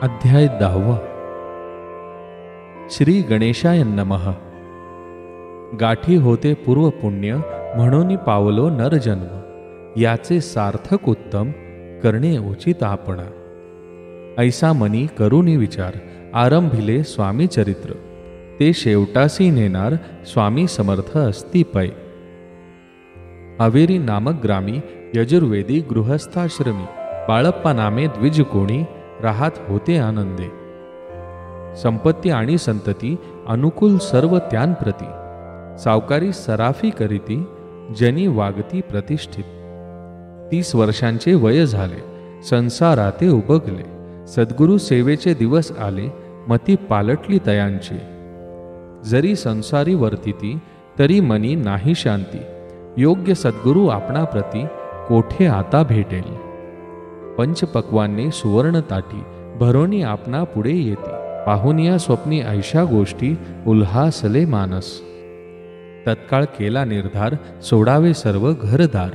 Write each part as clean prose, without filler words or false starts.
अध्याय 10. श्री गणेशाय नमः. गाठी होते पूर्वपुण्य म्हणून पावलो नरजन्म, याचे सार्थक उत्तम करणे उचित आपणा. ऐसा मनी करुणी विचार, आरंभिले स्वामी चरित्र, ते शेवटासी नेणार स्वामी समर्थ असती पै. हावेरी नामक ग्रामी यजुर्वेदी गृहस्थाश्रमी बाळप्पा नामे द्विज कोणी राहत होते आनंदे. संपत्ती आणि संतती अनुकूल सर्व त्यांप्रती, सावकारी सराफी करीती जनी वागती प्रतिष्ठित. 30 वर्षांचे वय झाले, संसाराते उबगले. सद्गुरु सेवेचे दिवस आले, मती पालटली तयांची. जरी संसारी वर्तिती तरी मनी नाही शांती. योग्य सद्गुरु आपणाप्रती कोठे आता भेटेल. पंचपक्वाने सुवर्ण ताटी भरोनी आपणा पुढे येते. पाहुनिया स्वप्नी ऐशा गोष्टी उल्हासले मानस. तत्काळ केला निर्धार, सोडावे सर्व घरदार.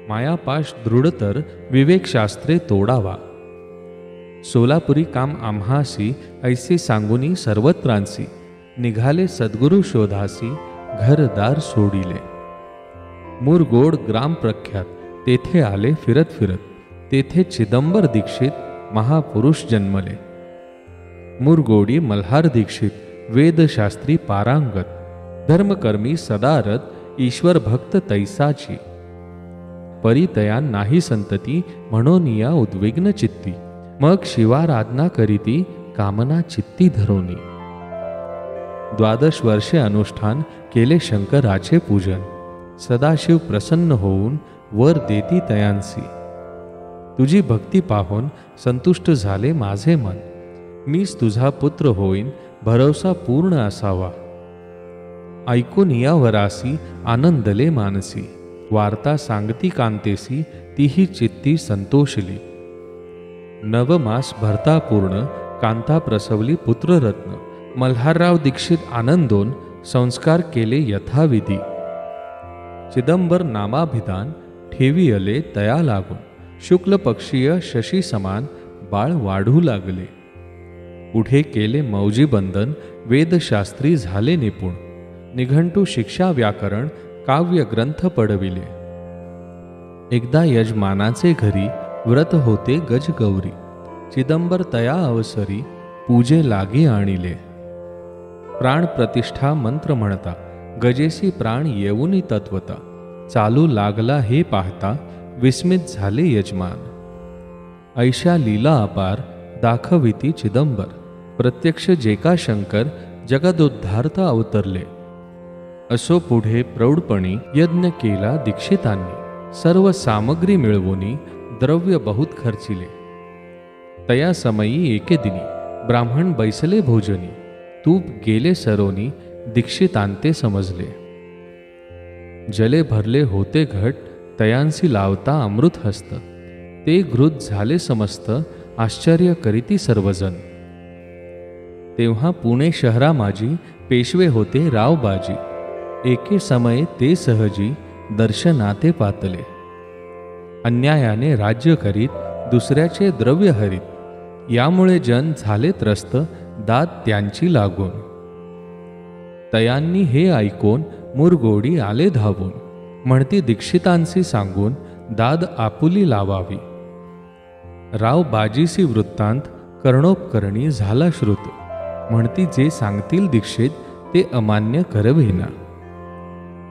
मायापाश दृढतर विवेकशास्त्रे तोडावा. सोलापुरी काम आम्हासी ऐसे सांगुनी सर्वत्रांसी. निघाले सद्गुरु शोधासी घरदार सोडिले. मुरगोड ग्राम प्रख्यात तेथे आले फिरत फिरत. तेथे चिदंबर दीक्षित महापुरुष जन्मले. मुरगोडी मल्हार दीक्षित वेदशास्त्री पारांगत. धर्मकर्मी सदारत ईश्वर भक्त तैसाची. परितयान नाही संतती म्हणून या उद्विग्न चित्ती. मग शिवाराधना करीती कामना चित्ती धरोनी. 12 वर्षे अनुष्ठान केले शंकराचे पूजन. सदाशिव प्रसन्न होऊन वर देती तयांसी. तुझी भक्ती पाहून संतुष्ट झाले माझे मन. मीच तुझा पुत्र होईन भरोसा पूर्ण असावा. ऐकून या वरासी आनंदले मानसी. वार्ता सांगती कांतेसी तीही चित्ती संतोषली. नवमास भरता पूर्ण कांता प्रसवली पुत्ररत्न. मल्हारराव दीक्षित आनंदोन संस्कार केले यथाविधी. चिदंबर नामाभिधान ठेवी अले तया लागून. शुक्ल पक्षीय शशी समान बाळ वाढू लागले. पुढे केले मौजी बंधन, वेदशास्त्री झाले निपुण. निघंटू शिक्षा व्याकरण काव्य ग्रंथ पडविले. एकदा यजमानाचे घरी व्रत होते गजगौरी. चिदंबर तया अवसरी पूजे लागी आणिले. प्राण प्रतिष्ठा मंत्र म्हणता गजेसी प्राण येऊनी तत्वता. चालू लागला हे पाहता विस्मित झाले यजमान. ऐशा लीला अपार दाखविती चिदंबर. प्रत्यक्ष जेका शंकर जगदोद्धारता अवतरले. असो पुढे प्रौढपणी यज्ञ केला दीक्षितांनी. सर्व सामग्री मिळवूनी द्रव्य बहुत खर्चिले. तया समयी एके दिनी ब्राह्मण बैसले भोजनी. तूप गेले सरोनी दीक्षितांते समजले. जले भरले होते घट तयांसी लावता अमृत हस्त. ते घृत झाले समस्त आश्चर्य करीती सर्वजण. तेव्हा पुणे शहरा माझी पेशवे होते रावबाजी. एके समये ते सहजी दर्शनाते पातले. अन्यायाने राज्य करीत दुसऱ्याचे द्रव्य हरीत. यामुळे जन झाले त्रस्त दाद त्यांची लागून. तयांनी हे ऐकून मुरगोडी आले धावून. म्हणती दीक्षितांसी सांगून दाद आपुली लावावी. राव बाजीसी वृत्तांत कर्णोपकरणी झाला श्रुत. म्हणती जे सांगतील दीक्षित ते अमान्य करविना.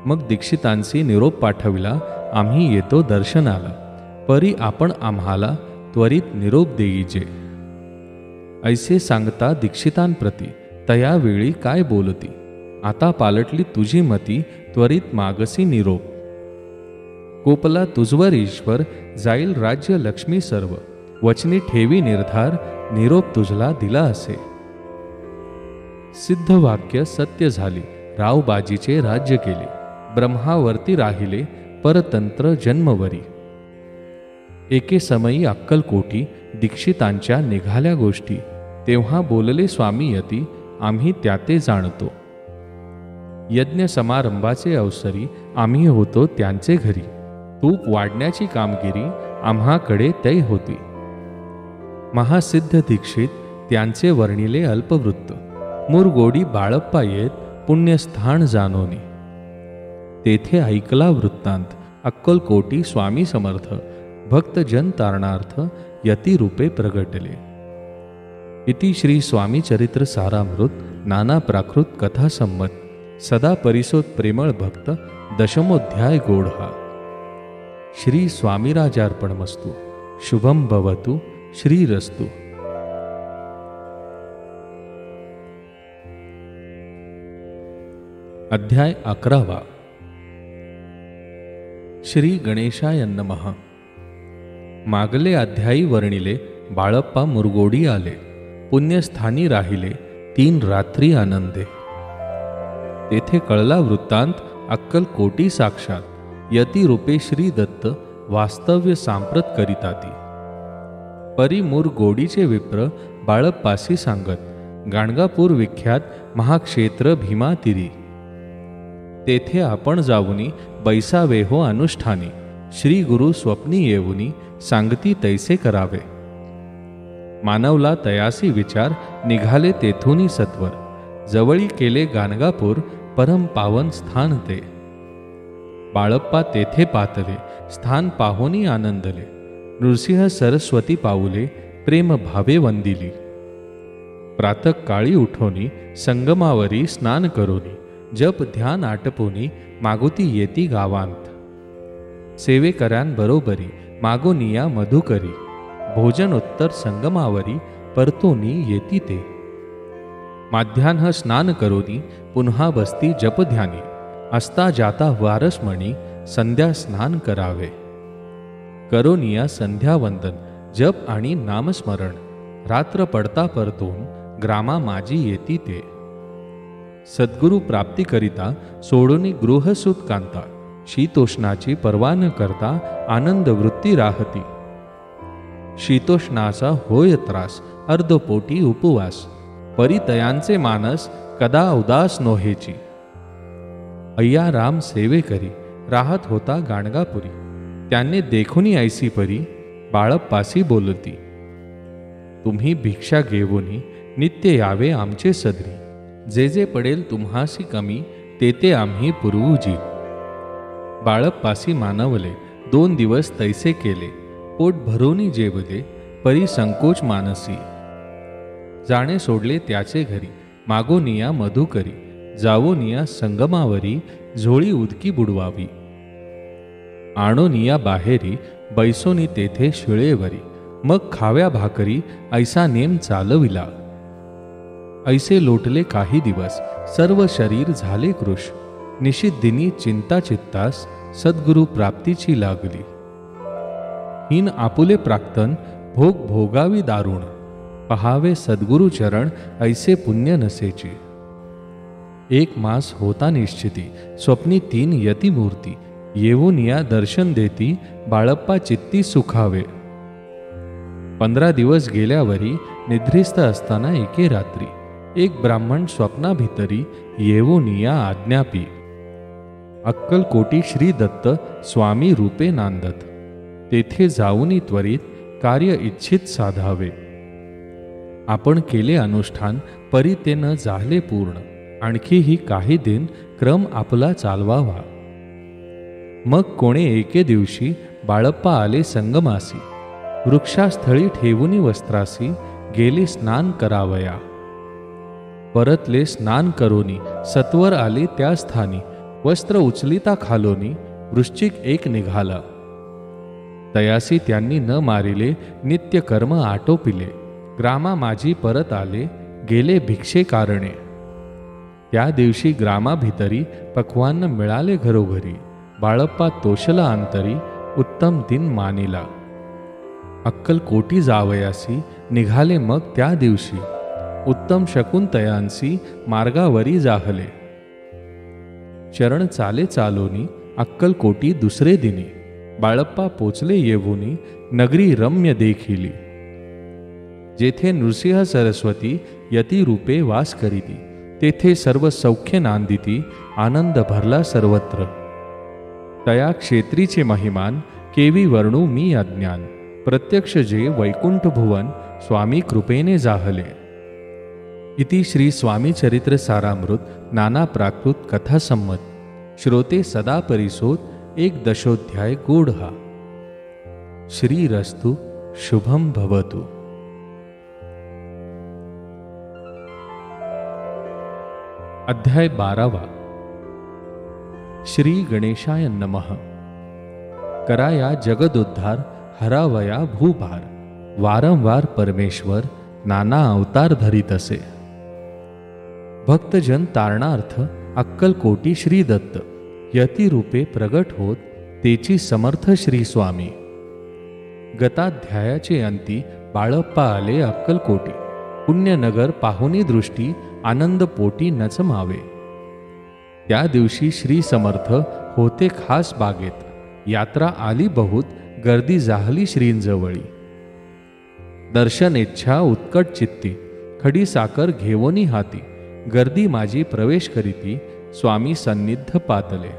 मग दीक्षितांसी निरोप पाठविला, आम्ही येतो दर्शनाला. परी आपण आम्हाला त्वरित निरोप देईजे. ऐसे सांगता दीक्षितांप्रती तयावेळी काय बोलती. आता पालटली तुझी मती त्वरित मागसी निरोप. कोपला तुझवर ईश्वर जाईल राज्य लक्ष्मी सर्व. वचनी ठेवी निर्धार निरोप तुझला दिला असे. सिद्ध वाक्य सत्य झाली. रावबाजीचे राज्य केले. ब्रह्मावरती राहिले परतंत्र जन्मवरी. एके समयी अक्कलकोटी दीक्षितांच्या निघाल्या गोष्टी. तेव्हा बोलले स्वामी यती, आम्ही त्याते जाणतो. यज्ञ समारंभाचे अवसरी आम्ही होतो त्यांचे घरी. तूप वाढण्याची कामगिरी आम्हाकडे तै होती. महासिद्ध दीक्षित त्यांचे वर्णिले अल्पवृत्त. मुरगोडी बाळप्पा येत पुण्यस्थान जानोनी. तेथे ऐकला वृत्तांत अक्कलकोटी स्वामी समर्थ भक्तजन तारणार्थ यतिरूपे प्रगटले. इति श्री स्वामी चरित्र सारामृत नाना प्राकृत कथा संमत सदा परिसोत प्रेमळ भक्त दशमोध्याय गोढा. श्री स्वामीराजार्पणमस्तु. शुभम भवतु. श्रीरस्तु. अध्याय 11. श्री गणेशाय नमः. मागले अध्यायी वर्णिले बाळप्पा मुरगोडी आले. पुण्यस्थानी राहिले 3 रात्री आनंदे. तेथे कळला वृत्तांत अक्कलकोटी साक्षात यतिरूपे श्री दत्त वास्तव्य सांप्रत करिताती. परी मुरगोडीचे विप्र बाळप्पासी सांगत गाणगापूर विख्यात महाक्षेत्र भीमातीरी. तेथे आपण जाऊनी बैसावे हो अनुष्ठानी. श्री गुरु स्वप्नी येऊनी सांगती तैसे करावे. मानवला तयासी विचार निघाले तेथुनी सत्वर. जवळी केले गाणगापूर परम पावन स्थान ते. बाळप्पा तेथे पातले स्थान पाहोनी आनंदले. नृसिंह सरस्वती पाऊले प्रेम भावे वंदिली. प्रातःकाळी उठोनी संगमावरी स्नान करोनी. जप ध्यान आटपोनी मागुती येती गावांत. सेवेकऱ्यांबरोबरी मागोनिया मधुकरी. भोजन उत्तर संगमावरी परतोनी येती ते. माध्यान्ह स्नान करोनी पुन्हा बसती जप ध्यानी. असता जाता वारसमणी संध्या स्नान करावे. करोनिया संध्या वंदन जप आणि नामस्मरण. रात्र पडता परतून ग्रामा माझी येती ते. सद्गुरु प्राप्तीकरिता सोडोनी गृहसूत कांता. शीतोष्णाची पर्वा न करता आनंद वृत्ती राहती. शीतोष्णाचा होय त्रास अर्धपोटी उपवास. परितयांचे मानस कदा उदास नोहेची. अय्या राम सेवे करी राहत होता गाणगापुरी. त्यांनी देखुनी ऐसी परी बाळप्पासी बोलती. तुम्ही भिक्षा घेऊनी नित्य यावे आमचे सदरी. जे जे पडेल तुम्हासी कमी ते ते आम्ही पुरवूजी. बाळप्पासी मानवले 2 दिवस तैसे केले. पोट भरोनी जेवले परी संकोच मानसी. जाणे सोडले त्याचे घरी मागोनिया मधुकरी. जावोनिया संगमावरी झोळी उदकी बुडवावी. आणोनिया बाहेरी बैसोनी तेथे शिळेवरी. मग खाव्या भाकरी ऐसा नेम चालविला. ऐसे लोटले काही दिवस सर्व शरीर झाले कृश. निशिद्दिनी चिंता चित्तास सद्गुरु प्राप्तीची लागली. हिन आपुले प्राक्तन भोग भोगावी दारुण. पहावे सद्गुरु चरण ऐसे पुण्य नसेची. 1 मास होता निश्चिती स्वप्नी 3 यतिमूर्ती. येऊन या दर्शन देती बाळप्पा चित्ती सुखावे. 15 दिवस गेल्यावरी निद्रिस्त असताना एके रात्री एक ब्राह्मण स्वप्नाभितरी येऊन या आज्ञापी. अक्कलकोटी श्री दत्त स्वामी रूपे नांदत. तेथे जाऊनी त्वरित कार्य इच्छित साधावे. आपण केले अनुष्ठान परी ते न झाले पूर्ण. आणखीही काही दिन क्रम आपला चालवावा. मग कोणे एके दिवशी बाळप्पा आले संगमासी. वृक्षास्थळी ठेवुनी वस्त्रासी गेले स्नान करावया. परतले स्नान करोनी सत्वर आले त्या स्थानी. वस्त्र उचलिता खालोनी वृश्चिक एक निघाला. तयासी त्यांनी न मारिले नित्य कर्म आटोपिले. ग्रामा माझी परत आले गेले भिक्षे कारणे. त्या दिवशी ग्रामाभितरी पक्वान्न मिळाले घरोघरी. बाळप्पा तोषला अंतरी उत्तम दिन मानिला. अक्कलकोटी जावयासी निघाले मग त्या दिवशी. उत्तम शकुंतयांसी मार्गावरी जाहले. चरण चाले चालोनी अक्कलकोटी दुसरे दिनी. बाळप्पा पोचले येऊनी नगरी रम्य देखिली. जेथे नृसिंह सरस्वती यतिरूपे वास करीती. तेथे सर्व सौख्य नांदिती. आनंद भरला सर्वत्र. तया क्षेत्रीचे महिमान केवी वर्णू मी अज्ञान. प्रत्यक्ष जे वैकुंठ भुवन स्वामी कृपेने जाहले. इति श्री स्वामी चरित्र सारामृत नाना प्राकृत कथा संमत श्रोते सदा परिसोत एक दशोध्याय गूढा। श्रीरस्तु शुभम भवतु। अध्याय 12। श्री गणेशाय नमः। कराया जगदोद्धार, हरावया भूभार, वारंवार परमेश्वर नाना अवतार धरीत असे। भक्तजन तारणार्थ अक्कलकोटी श्री दत्त यती रूपे प्रगट होत तेची समर्थ श्री स्वामी। गताध्यायाचे अंती बाळप्पा आले अक्कलकोटी, पुण्यनगर पाहुनी दृष्टी आनंद पोटी नचमावे। त्या दिवशी श्री समर्थ होते खास बागेत, यात्रा आली बहुत, गर्दी जाहली श्रींजवळी। दर्शनेच्छा उत्कट चित्ती, खडी साकर घेवोनी हाती, गर्दी माझी प्रवेश करीती, स्वामी सन्निध पातले।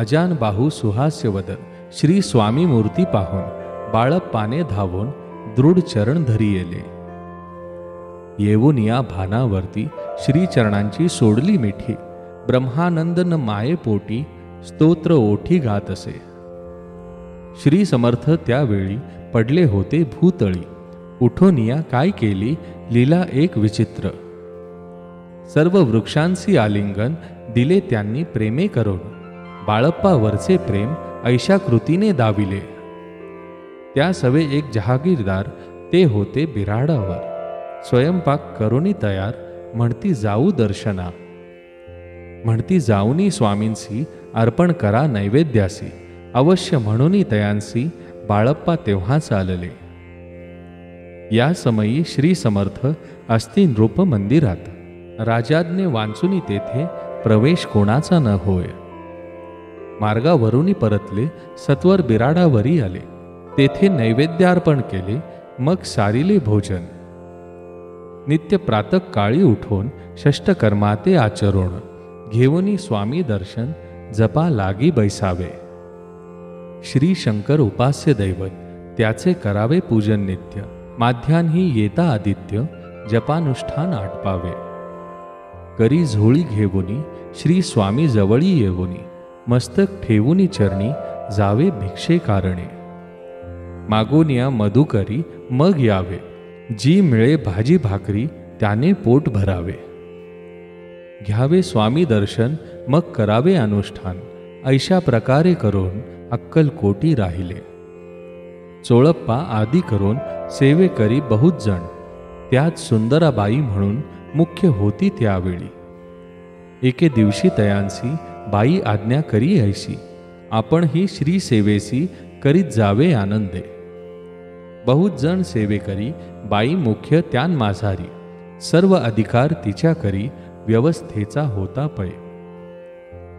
अजान बाहू सुहास्य वदन, श्री स्वामी मूर्ती पाहून, बाळप्पाने धावून दृढ चरण धरी येले। येऊन या भानावरती श्री चरणांची सोडली मिठी, ब्रह्मानंद न माये पोटी स्तोत्र ओठी गात असे। श्री समर्थ त्यावेळी पडले होते भूतळी, उठोनिया काय केली लीला एक विचित्र। सर्व वृक्षांसी आलिंगन दिले त्यांनी प्रेमे करून, बाळप्पावरचे प्रेम ऐशा कृतीने दाविले। त्या सवे एक जहागीरदार ते होते बिराडावर, स्वयंपाक करोनी तयार म्हणती जाऊ दर्शना। म्हणती जाऊनी स्वामींसी अर्पण करा नैवेद्यासी, अवश्य म्हणूनी तयांसी बाळप्पा तेव्हा चालले। या समयी श्री समर्थ असती नृप मंदिरात, राजाज्ञे वांचुनी तेथे प्रवेश कोणाचा न होय। मार्गावरूनी परतले सत्वर बिराडावरी आले, तेथे नैवेद्यार्पण केले, मग सारिले भोजन। नित्य प्रातः काळी उठून षष्टकर्माते आचरण, घेऊनी स्वामी दर्शन जपा लागी बैसावे। श्री शंकर उपास्य दैवत, त्याचे करावे पूजन नित्य, माध्यान्ही येता आदित्य, जपानुष्ठान आटपावे। करी झोळी घेऊनी श्री स्वामी जवळी येऊनी, मस्तक ठेवूनी चरणी जावे भिक्षे कारणे। मागोनिया मधुकरी मग यावे, जी मिळे भाजी भाकरी त्याने पोट भरावे। घ्यावे स्वामी दर्शन मग करावे अनुष्ठान, ऐशा प्रकारे करून अक्कलकोटी राहिले। चोळप्पा आदी करून सेवे करी बहुत जण, त्यात सुंदराबाई म्हणून मुख्य होती त्यावेळी। एके दिवशी तयांसी बाई आज्ञा करी ऐशी, आपण ही श्री सेवेसी करीत जावे आनंदे। बहुत जण सेवे करी, बाई मुख्य त्यान माझारी, सर्व अधिकार तिच्या करी व्यवस्थेचा होता पै।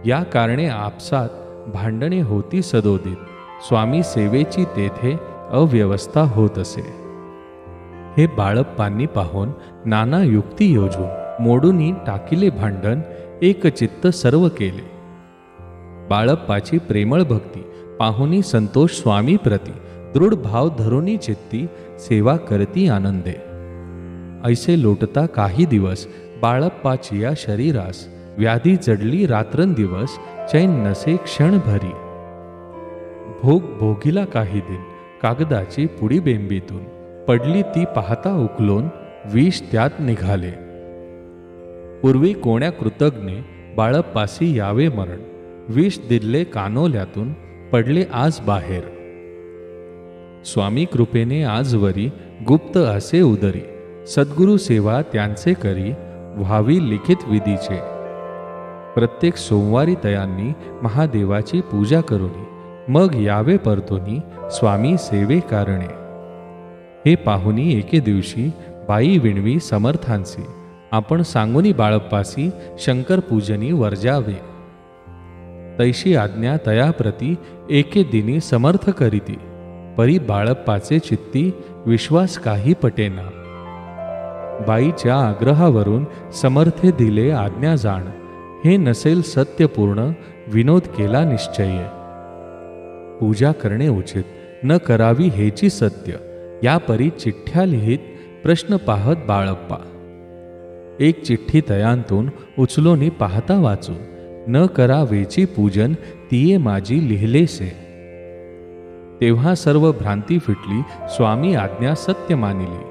या कारणे आपसात भांडणे होती सदोदित, स्वामी सेवेची तेथे अव्यवस्था होत असे। हे बाळप्पांनी पाहून नाना युक्ती योजून मोडूनी टाकिले भांडण, एकचित्त सर्व केले। बाळप्पाची प्रेमळ भक्ती पाहुनी संतोष स्वामी प्रती, दृढ भाव धरुनी चित्ती सेवा करती आनंदे। ऐसे लोटता काही दिवस बाळप्पाची या शरीरास, व्याधी जडली रात्रंदिवस चैन नसे क्षण भरी। भोग भोगिला काही दिन, कागदाची पुडी बेंबीतून पडली ती पाहता उकलून, विष त्यात निघाले। पूर्वी कोण्या कृतज्ञे बाळप्पासी यावे मरण, विष दिले कानोल्यातून पडले आज बाहेर। स्वामी कृपेने आजवरी गुप्त असे उदरी, सद्गुरु सेवा त्यांचे करी व्हावी लिखित विधीचे। प्रत्येक सोमवारी तयांनी महादेवाची पूजा करुनी, मग यावे परतोनी स्वामी सेवे कारणे। हे पाहुनी एके दिवशी बाई विणवी समर्थांसी, आपण सांगुनी बाळप्पासी शंकर पूजनी वर्जावे। तैशी आज्ञा तयाप्रती एके दिनी समर्थ करीती, परी बाळप्पाचे चित्ती विश्वास काही पटेना। बाईच्या आग्रहावरून समर्थे दिले आज्ञा जाण, हे नसेल सत्यपूर्ण विनोद केला निश्चय। पूजा करणे उचित न करावी हेची सत्य, या परी चिठ्ठ्या लिहित प्रश्न पाहत बाळप्पा। एक चिठ्ठी तयांतून उचलोनी पाहता वाचून, न करा वेची पूजन तिये माझी लिहिलेसे. तेव्हा सर्व भ्रांती फिटली, स्वामी आज्ञा सत्य मानिली.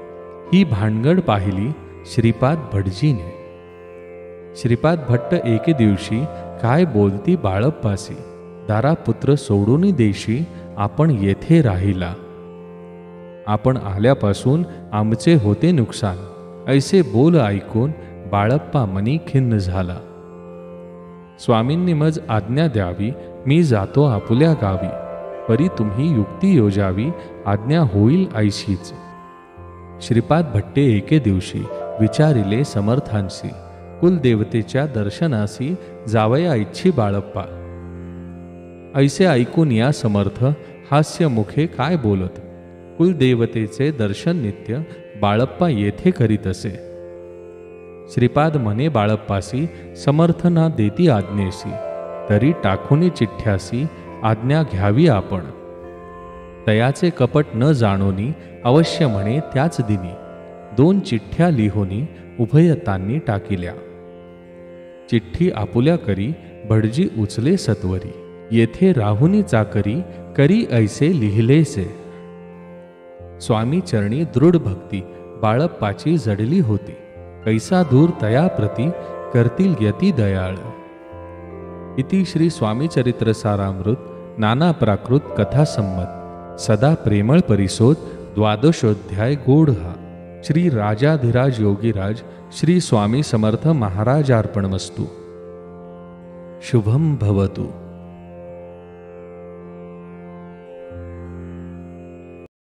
ही भानगड पाहिली श्रीपाद भटजीने. श्रीपाद भट्ट एके दिवशी काय बोलती बाळप्पासी, दारा पुत्र सोडून देशी आपण येथे राहिला. आपण आल्यापासून आमचे होते नुकसान, ऐसे बोल ऐकून बाळप्पा मनी खिन्न झाला. स्वामींनी मज आज्ञा द्यावी, मी जातो आपुल्या गावी. परी तुम्ही युक्ती योजावी, आज्ञा होईल ऐशीच. श्रीपाद भट्टे एके दिवशी विचारिले समर्थांसी, कुलदेवतेच्या दर्शनासी जावया इच्छी बाळप्पा. ऐसे ऐकून या समर्थ हास्यमुखे काय बोलत. कुलदेवतेचे दर्शन नित्य बाळप्पा येथे करीत असे. श्रीपाद म्हणे बाळप्पासी, समर्थ ना देती आज्ञेसी, तरी टाकूनी चिठ्ठ्यासी आज्ञा घ्यावी आपण. तयाचे कपट न जाणोनी अवश्य म्हणे त्याच दिनी, 2 चिठ्ठ्या लिहोनी उभयतांनी टाकिल्या. चिठ्ठी आपुल्या करी भटजी उचले सत्वरी, येथे राहुनी चाकरी करी ऐसे लिहिलेसे. स्वामी चरणी दृढ भक्ती बाळप्पाची जडली होती. कैसा दूर तया प्रती करतील यती दयाळ. इति श्री स्वामी चरित्र सारामृत नाना प्राकृत कथा संमत सदा प्रेमळ परिसोद 12 गोढ हा. श्री राजाधिराज योगीराज श्री स्वामी समर्थ महाराजार्पणमस्तु. शुभम भवतु.